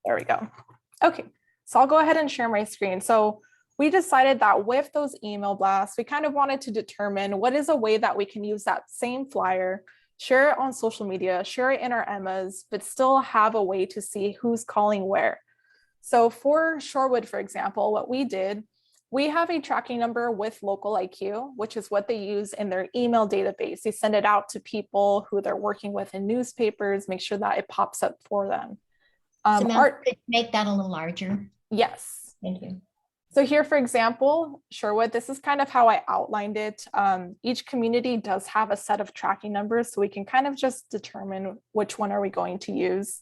There we go. Okay, so I'll go ahead and share my screen. So we decided that with those email blasts, we kind of wanted to determine what is a way that we can use that same flyer, share it on social media, share it in our EMAs, but still have a way to see who's calling where. So for Shorewood, for example, what we did, we have a tracking number with LocalIQ, which is what they use in their email database. They send it out to people who they're working with in newspapers, make sure that it pops up for them. Samantha, could you make that a little larger? Yes. Thank you. So here, for example, Sherwood, this is kind of how I outlined it. Each community does have a set of tracking numbers, so we can kind of just determine which one are we going to use.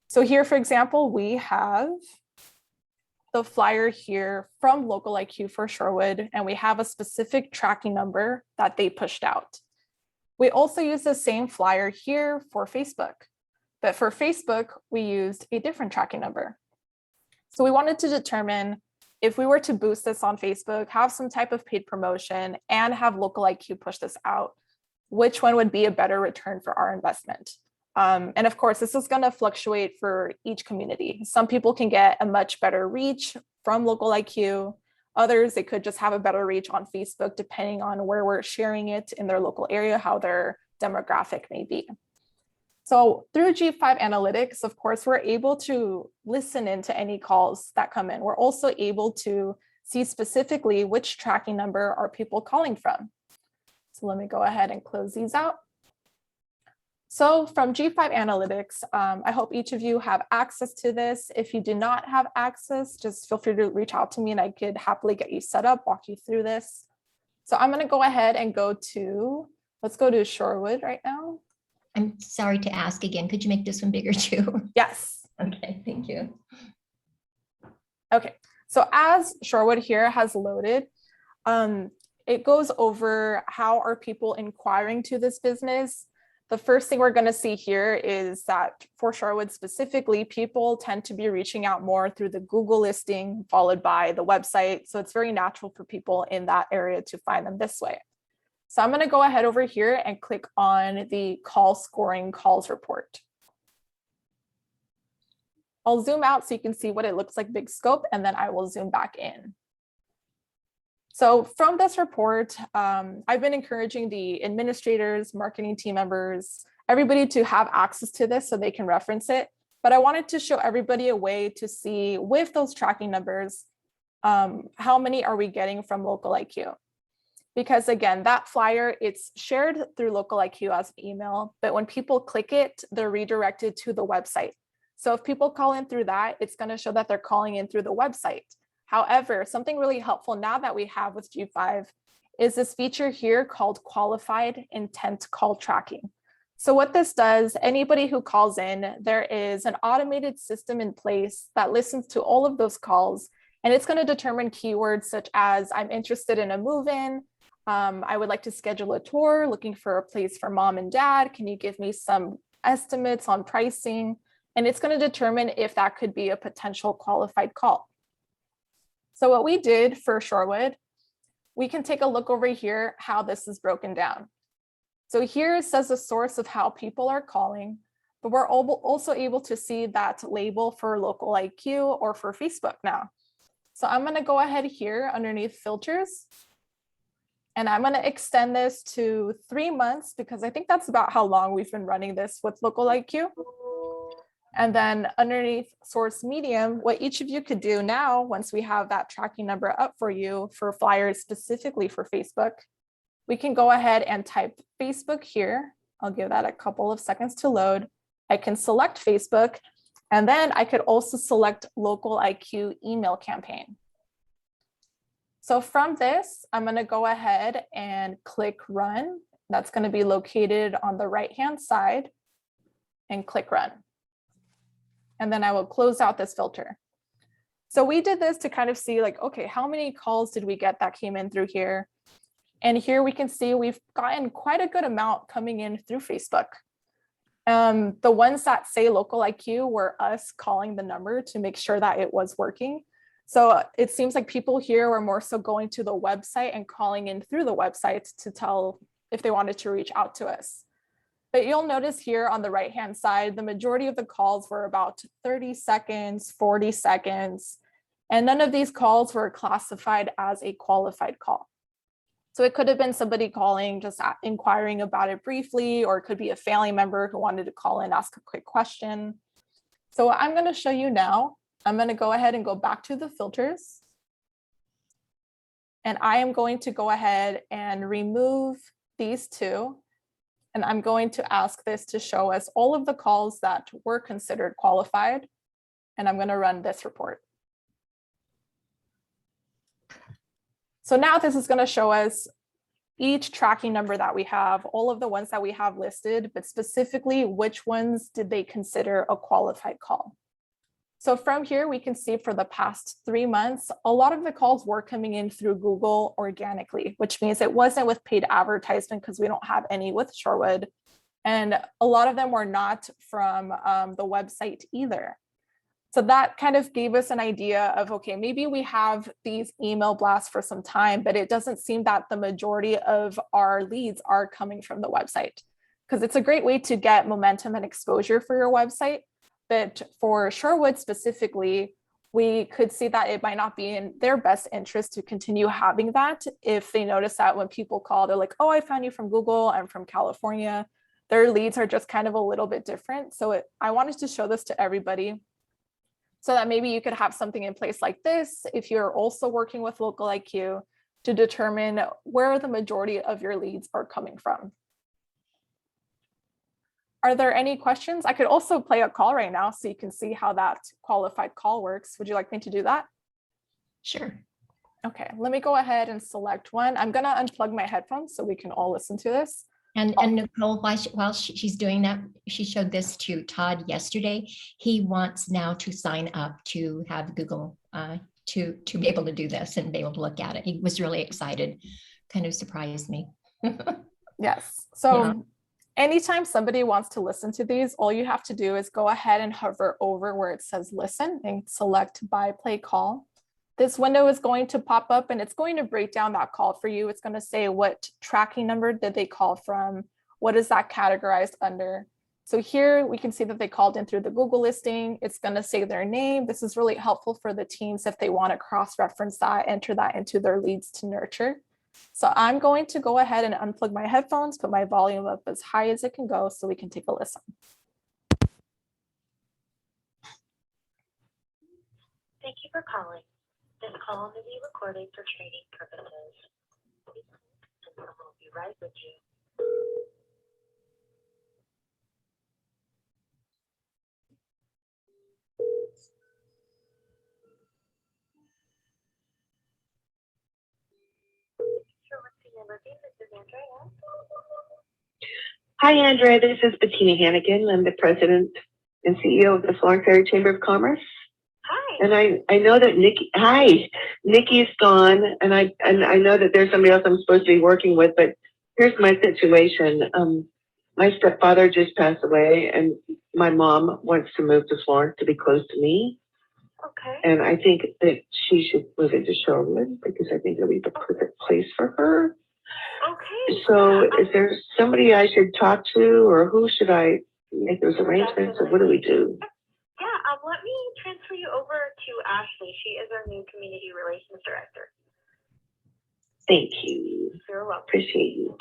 So here, for example, we have the flyer here from LocalIQ for Sherwood, and we have a specific tracking number that they pushed out. We also use the same flyer here for Facebook, but for Facebook, we used a different tracking number. So we wanted to determine if we were to boost this on Facebook, have some type of paid promotion, and have LocalIQ push this out, which one would be a better return for our investment? And of course, this is going to fluctuate for each community. Some people can get a much better reach from LocalIQ. Others, they could just have a better reach on Facebook, depending on where we're sharing it in their local area, how their demographic may be. So through G5 Analytics, of course, we're able to listen into any calls that come in. We're also able to see specifically which tracking number are people calling from. So let me go ahead and close these out. So from G5 Analytics, I hope each of you have access to this. If you do not have access, just feel free to reach out to me and I could happily get you set up, walk you through this. So I'm going to go ahead and let's go to Shorewood right now. I'm sorry to ask again, could you make this one bigger too? Yes. Okay, thank you. Okay, so as Shorewood here has loaded, it goes over how are people inquiring to this business. The first thing we're going to see here is that for Shorewood specifically, people tend to be reaching out more through the Google listing followed by the website. So it's very natural for people in that area to find them this way. So I'm going to go ahead over here and click on the call scoring calls report. I'll zoom out so you can see what it looks like big scope, and then I will zoom back in. So from this report, I've been encouraging the administrators, marketing team members, everybody to have access to this so they can reference it. But I wanted to show everybody a way to see with those tracking numbers, how many are we getting from LocalIQ? Because again, that flyer, it's shared through LocalIQ as an email, but when people click it, they're redirected to the website. So if people call in through that, it's going to show that they're calling in through the website. However, something really helpful now that we have with G5 is this feature here called qualified intent call tracking. So what this does, anybody who calls in, there is an automated system in place that listens to all of those calls, and it's going to determine keywords such as I'm interested in a move-in, I would like to schedule a tour, looking for a place for mom and dad. Can you give me some estimates on pricing? And it's going to determine if that could be a potential qualified call. So what we did for Shorewood, we can take a look over here how this is broken down. So here it says the source of how people are calling, but we're also able to see that label for LocalIQ or for Facebook now. So I'm going to go ahead here underneath filters. And I'm going to extend this to 3 months because I think that's about how long we've been running this with LocalIQ. And then underneath source medium, what each of you could do now, once we have that tracking number up for you for flyers specifically for Facebook, we can go ahead and type Facebook here. I'll give that a couple of seconds to load. I can select Facebook, and then I could also select LocalIQ email campaign. So from this, I'm going to go ahead and click run. That's going to be located on the right-hand side and click run. And then I will close out this filter. So we did this to kind of see like, okay, how many calls did we get that came in through here? And here we can see we've gotten quite a good amount coming in through Facebook. The ones that say LocalIQ were us calling the number to make sure that it was working. So it seems like people here were more so going to the website and calling in through the website to tell if they wanted to reach out to us. But you'll notice here on the right-hand side, the majority of the calls were about 30 seconds, 40 seconds, and none of these calls were classified as a qualified call. So it could have been somebody calling, just inquiring about it briefly, or it could be a family member who wanted to call in, ask a quick question. So what I'm going to show you now, I'm going to go ahead and go back to the filters. And I am going to go ahead and remove these two. And I'm going to ask this to show us all of the calls that were considered qualified. And I'm going to run this report. So now this is going to show us each tracking number that we have, all of the ones that we have listed, but specifically which ones did they consider a qualified call. So from here, we can see for the past 3 months, a lot of the calls were coming in through Google organically, which means it wasn't with paid advertisement because we don't have any with Shorewood. And a lot of them were not from the website either. So that kind of gave us an idea of, okay, maybe we have these email blasts for some time, but it doesn't seem that the majority of our leads are coming from the website, because it's a great way to get momentum and exposure for your website. But for Shorewood specifically, we could see that it might not be in their best interest to continue having that if they notice that when people call, they're like, oh, I found you from Google, I'm from California. Their leads are just kind of a little bit different. So I wanted to show this to everybody, so that maybe you could have something in place like this if you're also working with LocalIQ to determine where the majority of your leads are coming from. Are there any questions? I could also play a call right now so you can see how that qualified call works. Would you like me to do that? Sure. Okay, let me go ahead and select one. I'm gonna unplug my headphones so we can all listen to this. And Nicole, while she's doing that, she showed this to Todd yesterday. He wants now to sign up to have Google to be able to do this and be able to look at it. He was really excited, kind of surprised me. Yes, so Yeah. anytime somebody wants to listen to these, all you have to do is go ahead and hover over where it says listen and select by play call. This window is going to pop up and it's going to break down that call for you. It's going to say what tracking number did they call from? What is that categorized under? So here we can see that they called in through the Google listing. It's going to say their name. This is really helpful for the teams if they want to cross-reference that, enter that into their leads to nurture. So I'm going to go ahead and unplug my headphones, put my volume up as high as it can go so we can take a listen. Thank you for calling. This call may be recorded for training purposes. And someone will be right with you. This is Andrea. Hi, Andrea. This is Bettina Hannigan. I'm the president and CEO of the Florence Area Chamber of Commerce. Hi. And I know that Nikki is gone, and I know that there's somebody else I'm supposed to be working with. But here's my situation. My stepfather just passed away, and my mom wants to move to Florence to be close to me. Okay. And I think that she should move into Shorewood because I think it'll be the perfect place for her. Okay. So is there somebody I should talk to, or who should I make those arrangements, or what do we do? Yeah, let me transfer you over to Ashley. She is our new community relations director. Thank you. You're welcome. Appreciate you.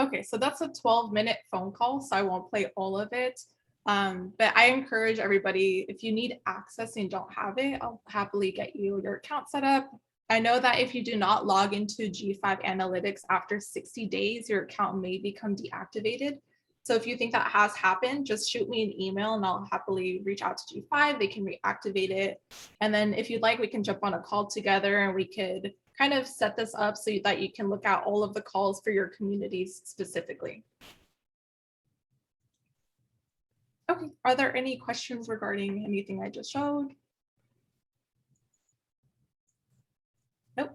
Okay, so that's a 12-minute phone call, so I won't play all of it. But I encourage everybody, if you need access and don't have it, I'll happily get you your account set up. I know that if you do not log into G5 Analytics after 60 days, your account may become deactivated. So if you think that has happened, just shoot me an email and I'll happily reach out to G5. They can reactivate it. And then if you'd like, we can jump on a call together and we could kind of set this up so that you can look at all of the calls for your communities specifically. Okay, are there any questions regarding anything I just showed? Nope.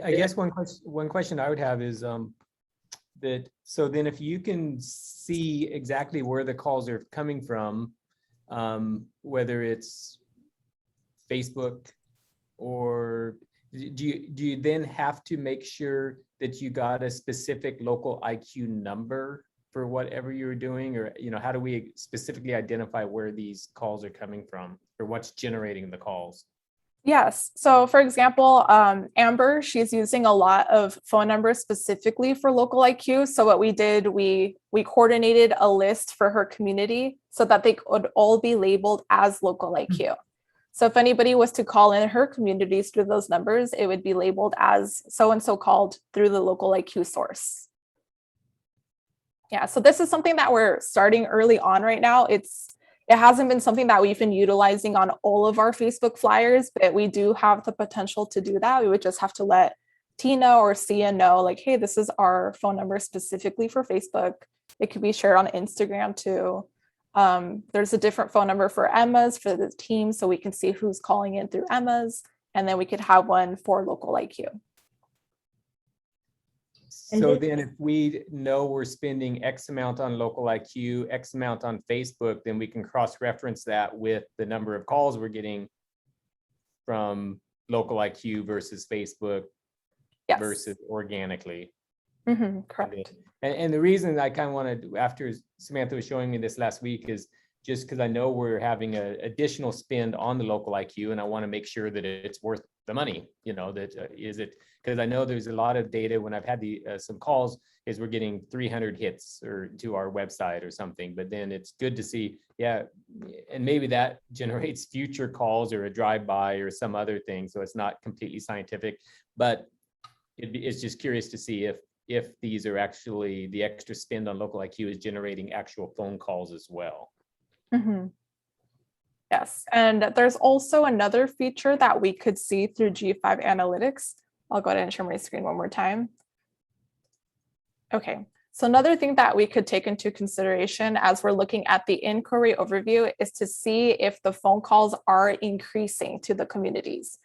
I guess one question I would have is that, so then if you can see exactly where the calls are coming from, whether it's Facebook or do you then have to make sure that you got a specific local IQ number for whatever you were doing? Or, how do we specifically identify where these calls are coming from or what's generating the calls? Yes. So for example, Amber, she's using a lot of phone numbers specifically for local IQ. So what we did, we coordinated a list for her community so that they could all be labeled as local IQ. So if anybody was to call in her communities through those numbers, it would be labeled as so-and-so called through the local IQ source. Yeah, so this is something that we're starting early on right now. It hasn't been something that we've been utilizing on all of our Facebook flyers, but we do have the potential to do that. We would just have to let Tina or Sia know, like, hey, this is our phone number specifically for Facebook. It could be shared on Instagram too. There's a different phone number for Emma's for the team, so we can see who's calling in through Emma's, and then we could have one for local IQ. So then if we know we're spending X amount on local IQ, X amount on Facebook, then we can cross-reference that with the number of calls we're getting from local IQ versus Facebook Yes. versus organically. Correct. And the reason I kind of wanted, after Samantha was showing me this last week, is just because I know we're having an additional spend on the local IQ, and I want to make sure that it's worth the money, is it, because I know there's a lot of data when I've had some calls is we're getting 300 hits or to our website or something, but then it's good to see, yeah, and maybe that generates future calls or a drive-by or some other thing. So it's not completely scientific, but it's just curious to see if these are actually, the extra spend on local IQ is generating actual phone calls as well. Yes, and there's also another feature that we could see through G5 Analytics. I'll go ahead and share my screen one more time. Okay, so another thing that we could take into consideration as we're looking at the inquiry overview is to see if the phone calls are increasing to the communities.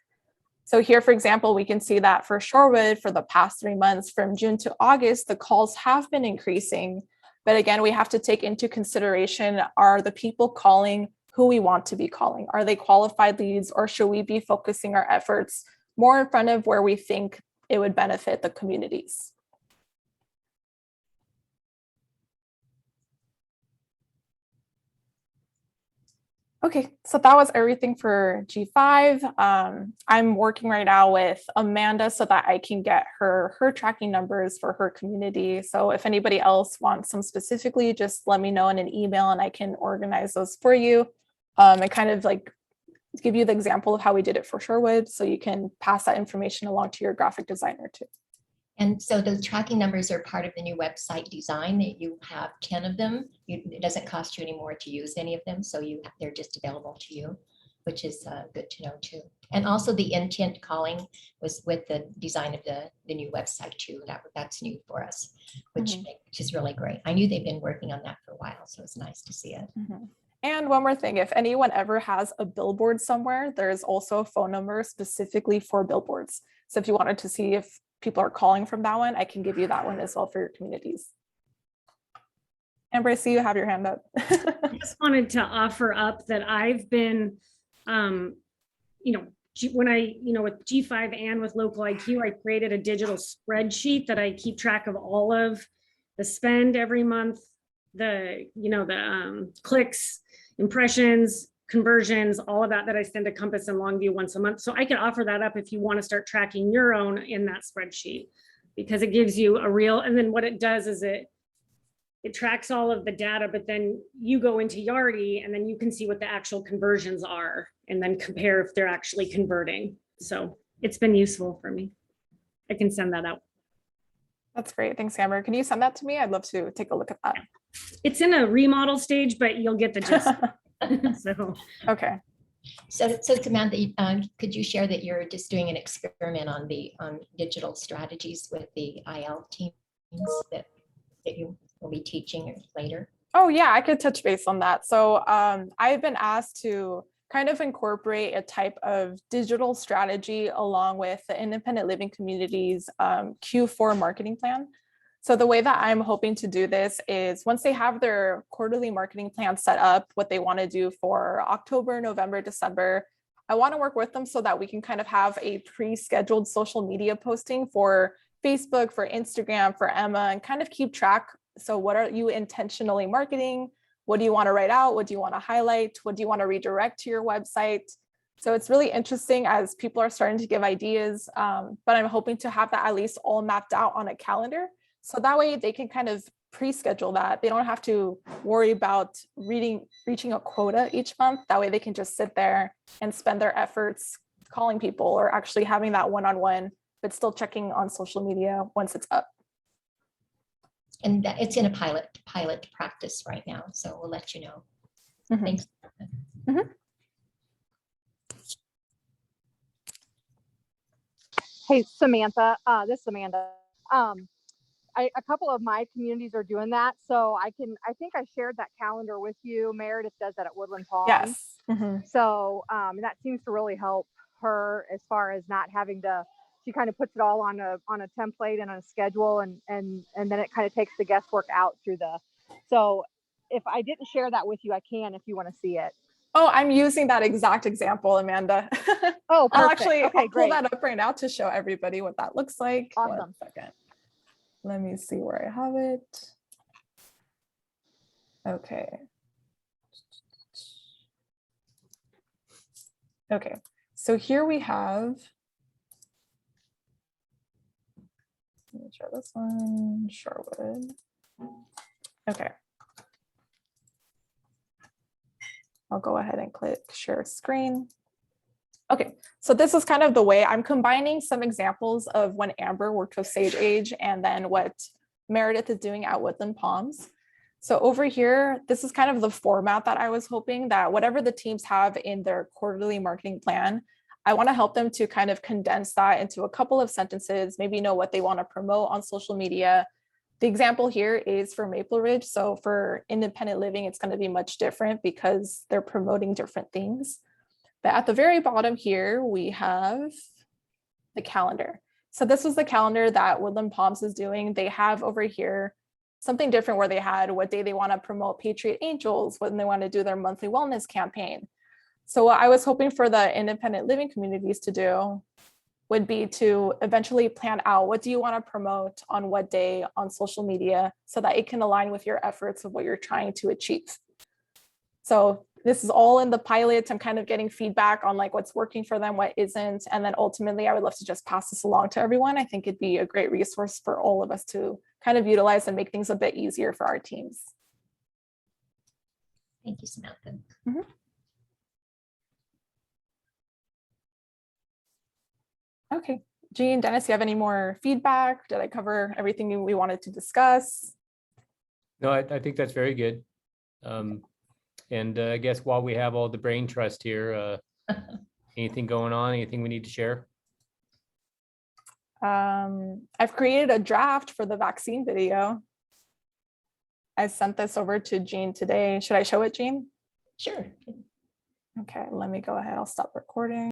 So here, for example, we can see that for Shorewood, for the past 3 months, from June to August, the calls have been increasing. But again, we have to take into consideration, are the people calling who we want to be calling? Are they qualified leads, or should we be focusing our efforts more in front of where we think it would benefit the communities? Okay, so that was everything for G5. I'm working right now with Amanda so that I can get her tracking numbers for her community. So if anybody else wants some specifically, just let me know in an email and I can organize those for you. And kind of like give you the example of how we did it for Shorewood, so you can pass that information along to your graphic designer too. And so those tracking numbers are part of the new website design. That you have 10 of them. It doesn't cost you any more to use any of them, so they're just available to you, which is good to know too. And also the intent calling was with the design of the new website too. That's new for us, which is really great. I knew they've been working on that for a while, so it's nice to see it. And one more thing, if anyone ever has a billboard somewhere, there's also a phone number specifically for billboards. So if you wanted to see if people are calling from that one, I can give you that one as well for your communities. Amber, I see you have your hand up. I just wanted to offer up that I've been, when with G5 and with local IQ, I created a digital spreadsheet that I keep track of all of the spend every month, the clicks, impressions, conversions, all of that I send to Compass and Longview once a month. So I could offer that up if you want to start tracking your own in that spreadsheet, because it gives you a real, and then what it does is it tracks all of the data, but then you go into Yardi and then you can see what the actual conversions are and then compare if they're actually converting. So it's been useful for me. I can send that out. That's great. Thanks, Amber. Can you send that to me? I'd love to take a look at that. It's in a remodel stage, but you'll get the gist. So okay. So Samantha, could you share that you're just doing an experiment on the digital strategies with the IL teams that you will be teaching later? Oh yeah, I could touch base on that. So I've been asked to kind of incorporate a type of digital strategy along with the independent living community's Q4 marketing plan. So the way that I'm hoping to do this is once they have their quarterly marketing plan set up, what they want to do for October, November, December, I want to work with them so that we can kind of have a pre-scheduled social media posting for Facebook, for Instagram, for Emma, and kind of keep track. So what are you intentionally marketing? What do you want to write out? What do you want to highlight? What do you want to redirect to your website? So it's really interesting as people are starting to give ideas, but I'm hoping to have that at least all mapped out on a calendar. So that way they can kind of pre-schedule that. They don't have to worry about reaching a quota each month. That way they can just sit there and spend their efforts calling people or actually having that one-on-one, but still checking on social media once it's up. And it's in a pilot practice right now, so we'll let you know. Mhm. Thanks. Hey, Samantha, this is Amanda. A couple of my communities are doing that. So I think I shared that calendar with you. Meredith does that at Woodland Palms. Yes. Mhm. So that seems to really help her as far as not having to, she kind of puts it all on a template and on a schedule, and then it kind of takes the guesswork out through so if I didn't share that with you, I can if you want to see it. Oh, I'm using that exact example, Amanda. Oh, I'll perfect. actually Okay, I'll pull great. that up right now to show everybody what that looks like. Awesome. 1 second. Let me see where I have it. Okay. Okay, so here we have, let me try this one, Sherwood. Okay. I'll go ahead and click share screen. Okay, so this is kind of the way I'm combining some examples of when Amber worked with Sage Age and then what Meredith is doing at Woodland Palms. So over here, this is kind of the format that I was hoping that whatever the teams have in their quarterly marketing plan, I want to help them to kind of condense that into a couple of sentences, maybe know what they want to promote on social media. The example here is for Maple Ridge. So for independent living, it's going to be much different because they're promoting different things. But at the very bottom here, we have the calendar. So this was the calendar that Woodland Palms is doing. They have over here something different where they had what day they want to promote Patriot Angels, when they want to do their monthly wellness campaign. So what I was hoping for the independent living communities to do would be to eventually plan out what do you want to promote on what day on social media so that it can align with your efforts of what you're trying to achieve. So this is all in the pilot. I'm kind of getting feedback on like what's working for them, what isn't. And then ultimately, I would love to just pass this along to everyone. I think it'd be a great resource for all of us to kind of utilize and make things a bit easier for our teams. Thank you, Samantha. Mm-hmm. Okay, Jean, Dennis, you have any more feedback? Did I cover everything we wanted to discuss? No, I think that's very good. And I guess while we have all the brain trust here, anything going on, anything we need to share? I've created a draft for the vaccine video. I sent this over to Jean today. Should I show it, Jean? Sure. Okay, let me go ahead. I'll stop recording.